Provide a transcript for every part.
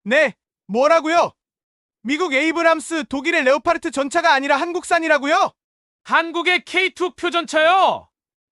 네, 뭐라고요? 미국 에이브람스 독일의 레오파르트 전차가 아니라 한국산이라고요? 한국의 K2 표전차요.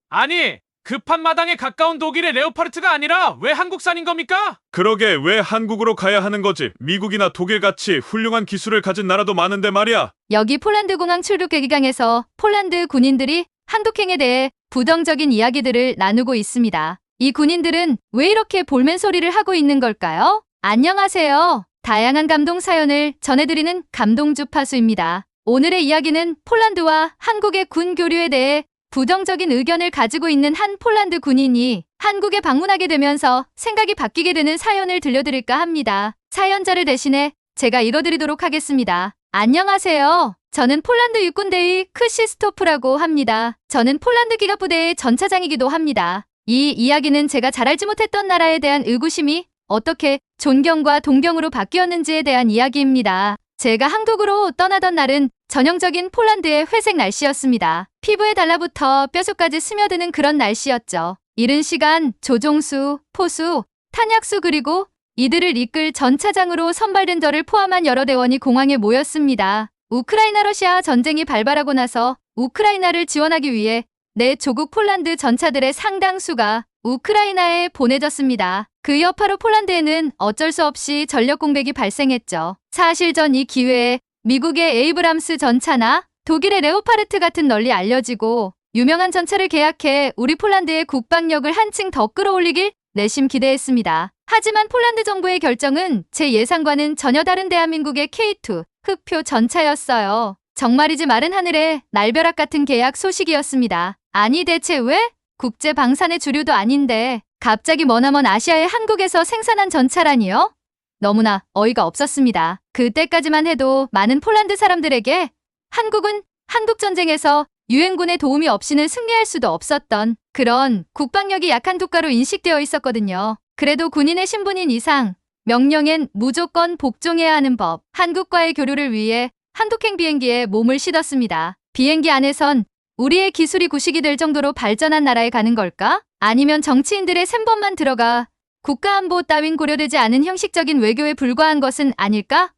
아니, 급한 마당에 가까운 독일의 레오파르트가 아니라 왜 한국산인 겁니까? 그러게 왜 한국으로 가야 하는 거지? 미국이나 독일같이 훌륭한 기술을 가진 나라도 많은데 말이야. 여기 폴란드 공항 출국 계기강에서 폴란드 군인들이 한국행에 대해 부정적인 이야기들을 나누고 있습니다. 이 군인들은 왜 이렇게 볼멘 소리를 하고 있는 걸까요? 안녕하세요. 다양한 감동 사연을 전해드리는 감동 주파수입니다. 오늘의 이야기는 폴란드와 한국의 군 교류에 대해 부정적인 의견을 가지고 있는 한 폴란드 군인이 한국에 방문하게 되면서 생각이 바뀌게 되는 사연을 들려드릴까 합니다. 사연자를 대신해 제가 읽어드리도록 하겠습니다. 안녕하세요. 저는 폴란드 육군대위 크시스토프라고 합니다. 저는 폴란드 기갑부대의 전차장이기도 합니다. 이 이야기는 제가 잘 알지 못했던 나라에 대한 의구심이 어떻게 존경과 동경으로 바뀌었는지에 대한 이야기입니다. 제가 한국으로 떠나던 날은 전형적인 폴란드의 회색 날씨였습니다. 피부에 달라붙어 뼛속까지 스며드는 그런 날씨였죠. 이른 시간 조종수, 포수, 탄약수 그리고 이들을 이끌 전차장으로 선발된 저를 포함한 여러 대원이 공항에 모였습니다. 우크라이나 러시아 전쟁이 발발하고 나서 우크라이나를 지원하기 위해 내 조국 폴란드 전차들의 상당수가 우크라이나에 보내졌습니다. 그 여파로 폴란드에는 어쩔 수 없이 전력 공백이 발생했죠. 사실 전 이 기회에 미국의 에이브람스 전차나 독일의 레오파르트 같은 널리 알려지고 유명한 전차를 계약해 우리 폴란드의 국방력을 한층 더 끌어올리길 내심 기대했습니다. 하지만 폴란드 정부의 결정은 제 예상과는 전혀 다른 대한민국의 K2 흑표 전차였어요. 정말이지 마른 하늘에 날벼락 같은 계약 소식이었습니다. 아니 대체 왜? 국제 방산의 주류도 아닌데 갑자기 머나먼 아시아의 한국에서 생산한 전차라니요? 너무나 어이가 없었습니다. 그때까지만 해도 많은 폴란드 사람들에게 한국은 한국전쟁에서 유엔군의 도움이 없이는 승리할 수도 없었던 그런 국방력이 약한 국가로 인식되어 있었거든요. 그래도 군인의 신분인 이상 명령엔 무조건 복종해야 하는 법. 한국과의 교류를 위해 한국행 비행기에 몸을 싣었습니다. 비행기 안에선 우리의 기술이 구식이 될 정도로 발전한 나라에 가는 걸까? 아니면 정치인들의 셈법만 들어가 국가안보 따윈 고려되지 않은 형식적인 외교에 불과한 것은 아닐까?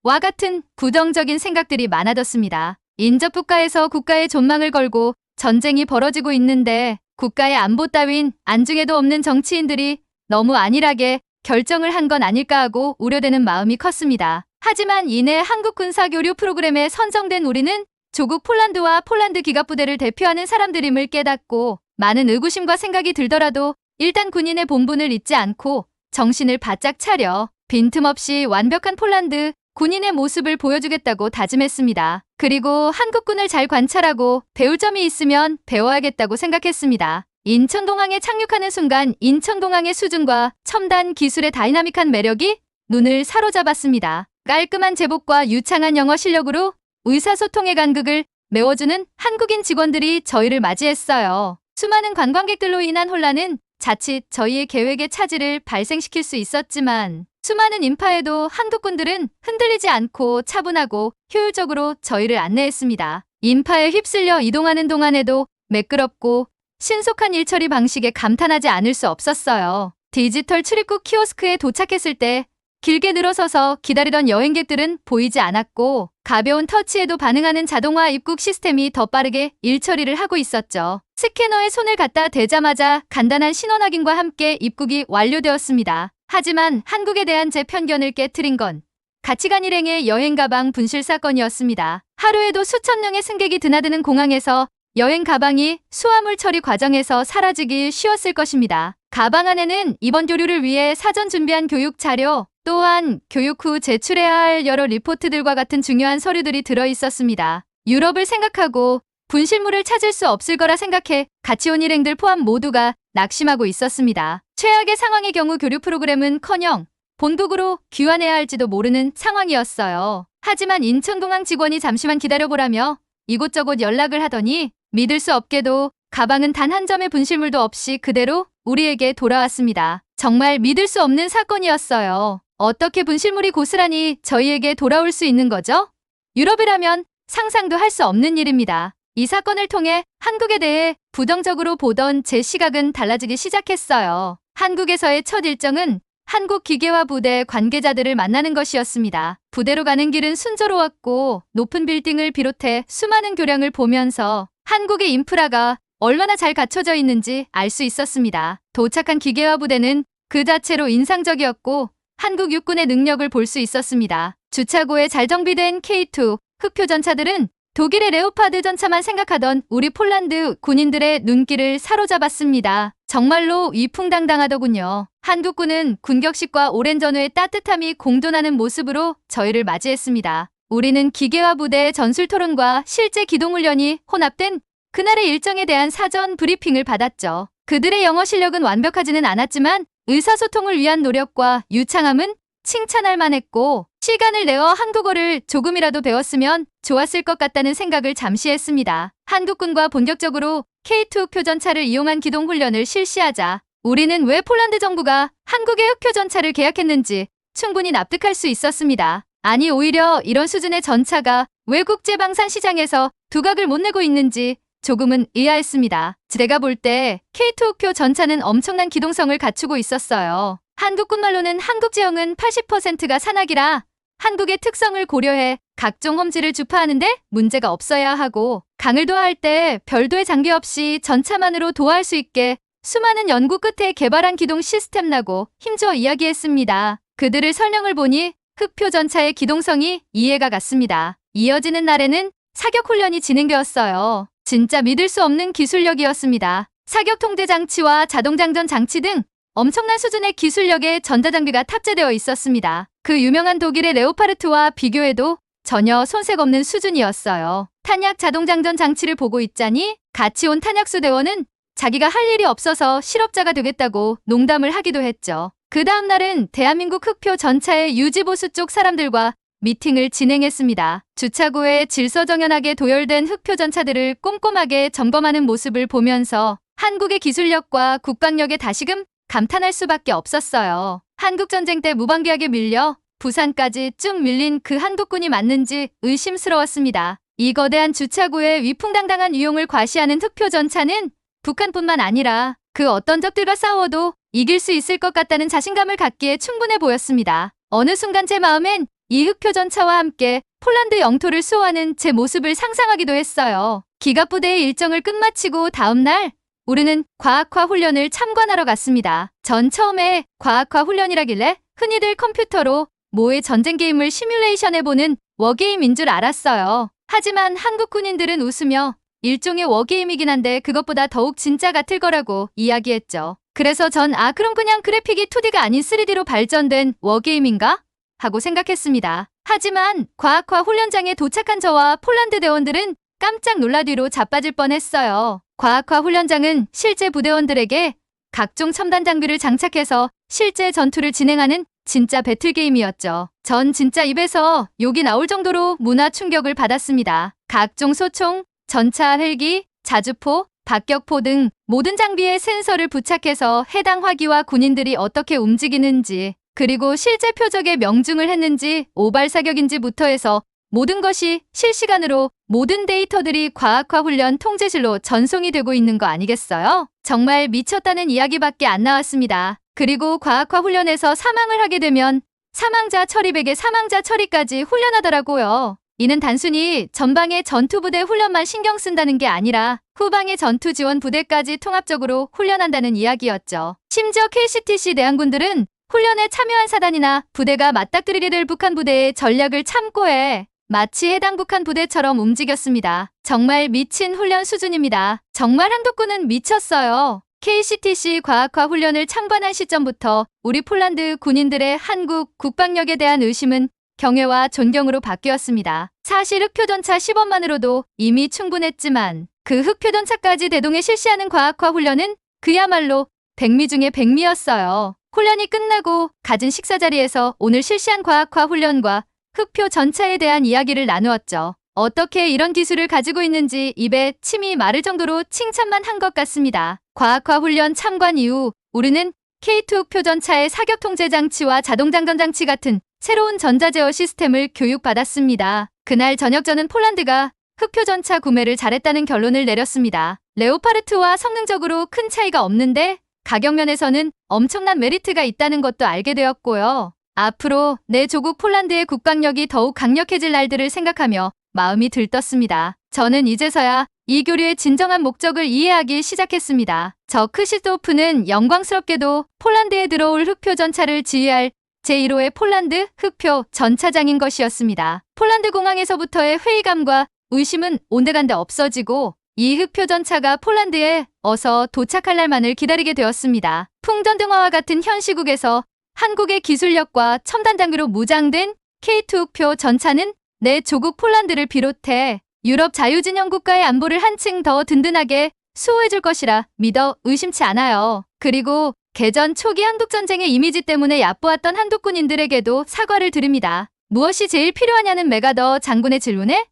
와 같은 부정적인 생각들이 많아졌습니다. 인접국가에서 국가의 존망을 걸고 전쟁이 벌어지고 있는데 국가의 안보 따윈 안중에도 없는 정치인들이 너무 안일하게 결정을 한 건 아닐까 하고 우려되는 마음이 컸습니다. 하지만 이내 한국 군사 교류 프로그램에 선정된 우리는 조국 폴란드와 폴란드 기갑부대를 대표하는 사람들임을 깨닫고 많은 의구심과 생각이 들더라도 일단 군인의 본분을 잊지 않고 정신을 바짝 차려 빈틈없이 완벽한 폴란드 군인의 모습을 보여주겠다고 다짐했습니다. 그리고 한국군을 잘 관찰하고 배울 점이 있으면 배워야겠다고 생각했습니다. 인천공항에 착륙하는 순간 인천공항의 수준과 첨단 기술의 다이나믹한 매력이 눈을 사로잡았습니다. 깔끔한 제복과 유창한 영어 실력으로 의사소통의 간극을 메워주는 한국인 직원들이 저희를 맞이했어요. 수많은 관광객들로 인한 혼란은 자칫 저희의 계획에 차질을 발생시킬 수 있었지만 수많은 인파에도 한국군들은 흔들리지 않고 차분하고 효율적으로 저희를 안내했습니다. 인파에 휩쓸려 이동하는 동안에도 매끄럽고 신속한 일처리 방식에 감탄하지 않을 수 없었어요. 디지털 출입국 키오스크에 도착했을 때 길게 늘어서서 기다리던 여행객들은 보이지 않았고 가벼운 터치에도 반응하는 자동화 입국 시스템이 더 빠르게 일처리를 하고 있었죠. 스캐너에 손을 갖다 대자마자 간단한 신원 확인과 함께 입국이 완료되었습니다. 하지만 한국에 대한 제 편견을 깨트린 건 가치관 일행의 여행 가방 분실 사건이었습니다. 하루에도 수천 명의 승객이 드나드는 공항에서 여행 가방이 수화물 처리 과정에서 사라지기 쉬웠을 것입니다. 가방 안에는 이번 교류를 위해 사전 준비한 교육 자료, 또한 교육 후 제출해야 할 여러 리포트들과 같은 중요한 서류들이 들어 있었습니다. 유럽을 생각하고 분실물을 찾을 수 없을 거라 생각해 같이 온 일행들 포함 모두가 낙심하고 있었습니다. 최악의 상황의 경우 교류 프로그램은커녕 본국으로 귀환해야 할지도 모르는 상황이었어요. 하지만 인천공항 직원이 잠시만 기다려보라며 이곳저곳 연락을 하더니 믿을 수 없게도 가방은 단 한 점의 분실물도 없이 그대로 우리에게 돌아왔습니다. 정말 믿을 수 없는 사건이었어요. 어떻게 분실물이 고스란히 저희에게 돌아올 수 있는 거죠? 유럽이라면 상상도 할 수 없는 일입니다. 이 사건을 통해 한국에 대해 부정적으로 보던 제 시각은 달라지기 시작했어요. 한국에서의 첫 일정은 한국 기계화 부대 관계자들을 만나는 것이었습니다. 부대로 가는 길은 순조로웠고 높은 빌딩을 비롯해 수많은 교량을 보면서 한국의 인프라가 얼마나 잘 갖춰져 있는지 알 수 있었습니다. 도착한 기계화 부대는 그 자체로 인상적이었고 한국 육군의 능력을 볼 수 있었습니다. 주차구에 잘 정비된 K2 흑표 전차들은 독일의 레오파드 전차만 생각하던 우리 폴란드 군인들의 눈길을 사로잡았습니다. 정말로 위풍당당하더군요. 한국군은 군격식과 오랜 전후의 따뜻함이 공존하는 모습으로 저희를 맞이했습니다. 우리는 기계화 부대의 전술토론과 실제 기동훈련이 혼합된 그날의 일정에 대한 사전 브리핑을 받았죠. 그들의 영어 실력은 완벽하지는 않았지만 의사소통을 위한 노력과 유창함은 칭찬할 만했고 시간을 내어 한국어를 조금이라도 배웠으면 좋았을 것 같다는 생각을 잠시 했습니다. 한국군과 본격적으로 K2 표전차를 이용한 기동훈련을 실시하자 우리는 왜 폴란드 정부가 한국의 흑표전차를 계약했는지 충분히 납득할 수 있었습니다. 아니 오히려 이런 수준의 전차가 왜 국제방산 시장에서 두각을 못 내고 있는지 조금은 의아했습니다. 제가 볼 때 K2 흑표 전차는 엄청난 기동성을 갖추고 있었어요. 한국군 말로는 한국 지형은 80%가 산악이라 한국의 특성을 고려해 각종 험지를 주파하는데 문제가 없어야 하고 강을 도하할 때 별도의 장비 없이 전차만으로 도하할 수 있게 수많은 연구 끝에 개발한 기동 시스템라고 힘주어 이야기했습니다. 그들의 설명을 보니 흑표 전차의 기동성이 이해가 갔습니다. 이어지는 날에는 사격 훈련이 진행되었어요. 진짜 믿을 수 없는 기술력이었습니다. 사격 통제 장치와 자동장전 장치 등 엄청난 수준의 기술력의 전자장비가 탑재되어 있었습니다. 그 유명한 독일의 레오파르트와 비교해도 전혀 손색 없는 수준이었어요. 탄약 자동장전 장치를 보고 있자니 같이 온 탄약수 대원은 자기가 할 일이 없어서 실업자가 되겠다고 농담을 하기도 했죠. 그 다음 날은 대한민국 흑표 전차의 유지보수 쪽 사람들과 미팅을 진행했습니다. 주차구에 질서정연하게 도열된 흑표 전차들을 꼼꼼하게 점검하는 모습을 보면서 한국의 기술력과 국방력에 다시금 감탄할 수밖에 없었어요. 한국전쟁 때 무방비하게 밀려 부산까지 쭉 밀린 그 한국군이 맞는지 의심스러웠습니다. 이 거대한 주차구의 위풍당당한 위용을 과시하는 흑표 전차는 북한뿐만 아니라 그 어떤 적들과 싸워도 이길 수 있을 것 같다는 자신감을 갖기에 충분해 보였습니다. 어느 순간 제 마음엔 이 흑표 전차와 함께 폴란드 영토를 수호하는 제 모습을 상상하기도 했어요. 기갑부대의 일정을 끝마치고 다음 날 우리는 과학화 훈련을 참관하러 갔습니다. 전 처음에 과학화 훈련이라길래 흔히들 컴퓨터로 모의 전쟁 게임을 시뮬레이션해보는 워게임인 줄 알았어요. 하지만 한국 군인들은 웃으며 일종의 워게임이긴 한데 그것보다 더욱 진짜 같을 거라고 이야기했죠. 그래서 전 그럼 그냥 그래픽이 2D가 아닌 3D로 발전된 워게임인가? 하고 생각했습니다. 하지만 과학화 훈련장에 도착한 저와 폴란드 대원들은 깜짝 놀라 뒤로 자빠질 뻔했어요. 과학화 훈련장은 실제 부대원들에게 각종 첨단 장비를 장착해서 실제 전투를 진행하는 진짜 배틀게임이었죠. 전 진짜 입에서 욕이 나올 정도로 문화 충격을 받았습니다. 각종 소총, 전차, 헬기, 자주포, 박격포 등 모든 장비에 센서를 부착해서 해당 화기와 군인들이 어떻게 움직이는지 그리고 실제 표적에 명중을 했는지 오발 사격인지부터 해서 모든 것이 실시간으로 모든 데이터들이 과학화 훈련 통제실로 전송이 되고 있는 거 아니겠어요? 정말 미쳤다는 이야기밖에 안 나왔습니다. 그리고 과학화 훈련에서 사망을 하게 되면 사망자 처리백에 사망자 처리까지 훈련하더라고요. 이는 단순히 전방의 전투부대 훈련만 신경 쓴다는 게 아니라 후방의 전투 지원 부대까지 통합적으로 훈련한다는 이야기였죠. 심지어 KCTC 내항군들은 훈련에 참여한 사단이나 부대가 맞닥뜨리게 될 북한 부대의 전략을 참고해 마치 해당 북한 부대처럼 움직였습니다. 정말 미친 훈련 수준입니다. 정말 한국군은 미쳤어요. KCTC 과학화 훈련을 참관한 시점부터 우리 폴란드 군인들의 한국 국방력에 대한 의심은 경외와 존경으로 바뀌었습니다. 사실 흑표전차 시범만으로도 이미 충분했지만 그 흑표전차까지 대동해 실시하는 과학화 훈련은 그야말로 백미 중의 백미였어요. 훈련이 끝나고 갖은 식사 자리에서 오늘 실시한 과학화 훈련과 흑표 전차에 대한 이야기를 나누었죠. 어떻게 이런 기술을 가지고 있는지 입에 침이 마를 정도로 칭찬만 한 것 같습니다. 과학화 훈련 참관 이후 우리는 K2 흑표 전차의 사격 통제 장치와 자동장전 장치 같은 새로운 전자제어 시스템을 교육받았습니다. 그날 저녁 저는 폴란드가 흑표 전차 구매를 잘했다는 결론을 내렸습니다. 레오파르트와 성능적으로 큰 차이가 없는데 가격 면에서는 엄청난 메리트가 있다는 것도 알게 되었고요. 앞으로 내 조국 폴란드의 국방력이 더욱 강력해질 날들을 생각하며 마음이 들떴습니다. 저는 이제서야 이 교류의 진정한 목적을 이해하기 시작했습니다. 저 크시토프는 영광스럽게도 폴란드에 들어올 흑표 전차를 지휘할 제1호의 폴란드 흑표 전차장인 것이었습니다. 폴란드 공항에서부터의 회의감과 의심은 온데간데 없어지고 이 흑표 전차가 폴란드에 어서 도착할 날만을 기다리게 되었습니다. 풍전등화와 같은 현 시국에서 한국의 기술력과 첨단 장비로 무장된 K2 흑표 전차는 내 조국 폴란드를 비롯해 유럽 자유진영 국가의 안보를 한층 더 든든하게 수호해줄 것이라 믿어 의심치 않아요. 그리고 개전 초기 한국전쟁의 이미지 때문에 얕보았던 한국 군인들에게도 사과를 드립니다. 무엇이 제일 필요하냐는 메가더 장군의 질문에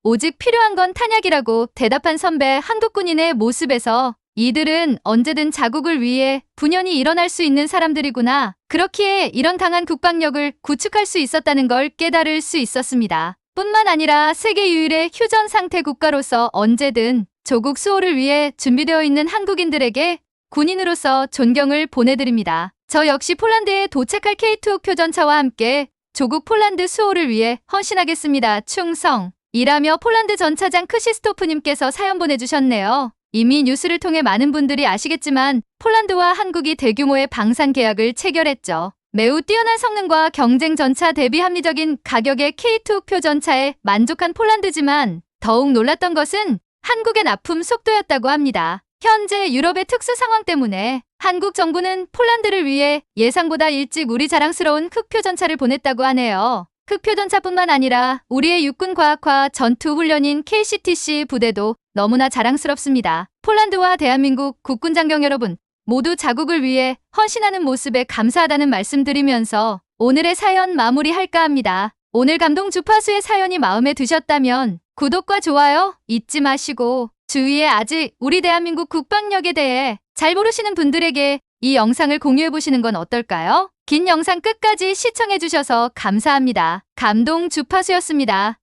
오직 필요한 건 탄약이라고 대답한 선배 한국 군인의 모습에서 이들은 언제든 자국을 위해 분연히 일어날 수 있는 사람들이구나. 그렇기에 이런 강한 국방력을 구축할 수 있었다는 걸 깨달을 수 있었습니다. 뿐만 아니라 세계 유일의 휴전 상태 국가로서 언제든 조국 수호를 위해 준비되어 있는 한국인들에게 군인으로서 존경을 보내드립니다. 저 역시 폴란드에 도착할 K2 흑표 전차와 함께 조국 폴란드 수호를 위해 헌신하겠습니다. 충성! 이라며 폴란드 전차장 크시스토프님께서 사연 보내주셨네요. 이미 뉴스를 통해 많은 분들이 아시겠지만 폴란드와 한국이 대규모의 방산 계약을 체결했죠. 매우 뛰어난 성능과 경쟁 전차 대비 합리적인 가격의 K2 흑표 전차에 만족한 폴란드지만 더욱 놀랐던 것은 한국의 납품 속도였다고 합니다. 현재 유럽의 특수 상황 때문에 한국 정부는 폴란드를 위해 예상보다 일찍 우리 자랑스러운 흑표 전차를 보냈다고 하네요. 흑표 전차뿐만 아니라 우리의 육군과학화 전투훈련인 KCTC 부대도 너무나 자랑스럽습니다. 폴란드와 대한민국 국군장병 여러분 모두 자국을 위해 헌신하는 모습에 감사하다는 말씀드리면서 오늘의 사연 마무리할까 합니다. 오늘 감동 주파수의 사연이 마음에 드셨다면 구독과 좋아요 잊지 마시고 주위에 아직 우리 대한민국 국방력에 대해 잘 모르시는 분들에게 이 영상을 공유해보시는 건 어떨까요? 긴 영상 끝까지 시청해주셔서 감사합니다. 감동 주파수였습니다.